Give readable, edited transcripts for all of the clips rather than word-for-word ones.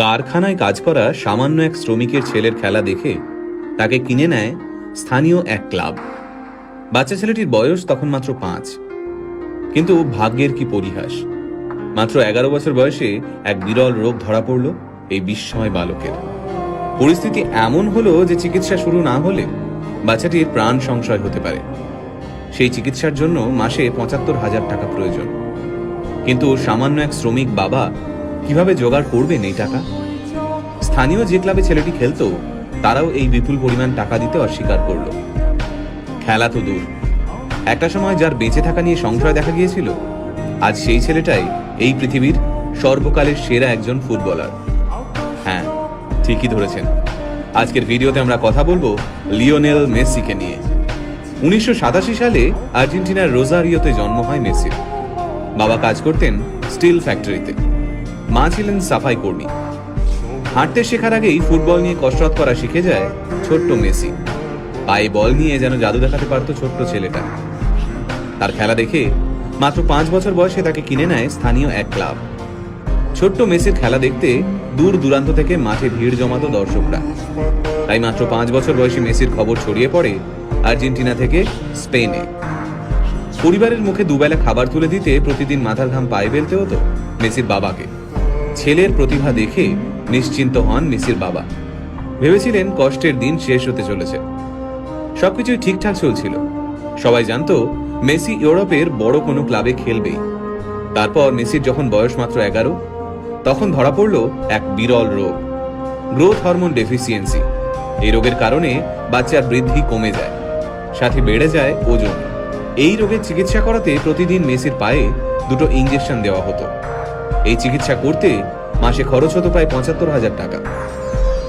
কারখানায় কাজ করা সামান্য এক শ্রমিকের ছেলের খেলা দেখে তাকে কিনে নেয় স্থানীয় এক ক্লাব। বাচ্চা ছেলেটির বয়স তখন মাত্র 5। কিন্তু ভাগ্যের কি পরিহাস, মাত্র 11 বছর বয়সে এক বিরল রোগ ধরা পড়ল এই বিস্ময় বালকের। পরিস্থিতি এমন হলো যে চিকিৎসা শুরু না হলে বাচ্চাটির প্রাণ সংশয় হতে পারে। সেই চিকিৎসার জন্য মাসে 75,000 টাকা প্রয়োজন। কিন্তু সামান্য এক শ্রমিক বাবা কিভাবে জোগাড় করবেন এই টাকা? স্থানীয় যে ক্লাবে ছেলেটি খেলতো তারাও এই বিপুল পরিমাণ টাকা দিতে অস্বীকার করল। খেলা তো দূর, একটা সময় যার বেঁচে থাকা নিয়ে সংশয় দেখা গিয়েছিল, আজ সেই ছেলেটাই এই পৃথিবীর সর্বকালের সেরা একজন ফুটবলার। হ্যাঁ, ঠিকই ধরেছেন। আজকের ভিডিওতে আমরা কথা বলবো লিওনেল মেসিকে নিয়ে। 1987 সালে আর্জেন্টিনার রোজারিওতে জন্ম হয় মেসির। বাবা কাজ করতেন স্টিল ফ্যাক্টরিতে, মা ছিলেন সাফাই কর্মী। হাঁটতে শেখার আগেই ফুটবল নিয়ে কসরত করা শিখে যায় ছোট্ট মেসি। পায়ে বল নিয়ে যেন জাদু দেখাতে পারত ছোট্ট ছেলেটা। তার খেলা দেখে মাত্র 5 বছর বয়সে তাকে কিনে নেয় স্থানীয় এক ক্লাব। ছোট্ট মেসির খেলা দেখতে দূর দূরান্ত থেকে মাঠে ভিড় জমাতো দর্শকরা। তাই মাত্র 5 বছর বয়সী মেসির খবর ছড়িয়ে পড়ে আর্জেন্টিনা থেকে স্পেনে। পরিবারের মুখে দুবেলা খাবার তুলে দিতে প্রতিদিন মাথার ঘাম পায়ে ফেলতে হতো মেসির বাবাকে। ছেলের প্রতিভা দেখে নিশ্চিন্ত হন মেসির বাবা। ভেবেছিলেন কষ্টের দিন শেষ হতে চলেছে। সবকিছুই ঠিকঠাক চলছিল। সবাই জানতো মেসি ইউরোপের বড় কোনো ক্লাবে খেলবেই। তারপর মেসির যখন বয়স মাত্র 11, তখন ধরা পড়ল এক বিরল রোগ, গ্রোথ হরমোন ডেফিসিয়েন্সি। এই রোগের কারণে বাচ্চার বৃদ্ধি কমে যায়, সাথে বেড়ে যায় ওজন। এই রোগের চিকিৎসা করাতে প্রতিদিন মেসির পায়ে 2টো ইঞ্জেকশন দেওয়া হতো। এই চিকিৎসা করতে মাসে খরচ হতো প্রায় 75,000 টাকা।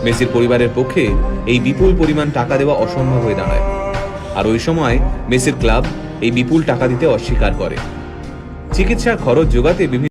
মেসির পরিবারের পক্ষে এই বিপুল পরিমাণ টাকা দেওয়া অসম্ভব হয়ে দাঁড়ায়। আর ওই সময় মেসির ক্লাব এই বিপুল টাকা দিতে অস্বীকার করে। চিকিৎসার খরচ জোগাতে বিভিন্ন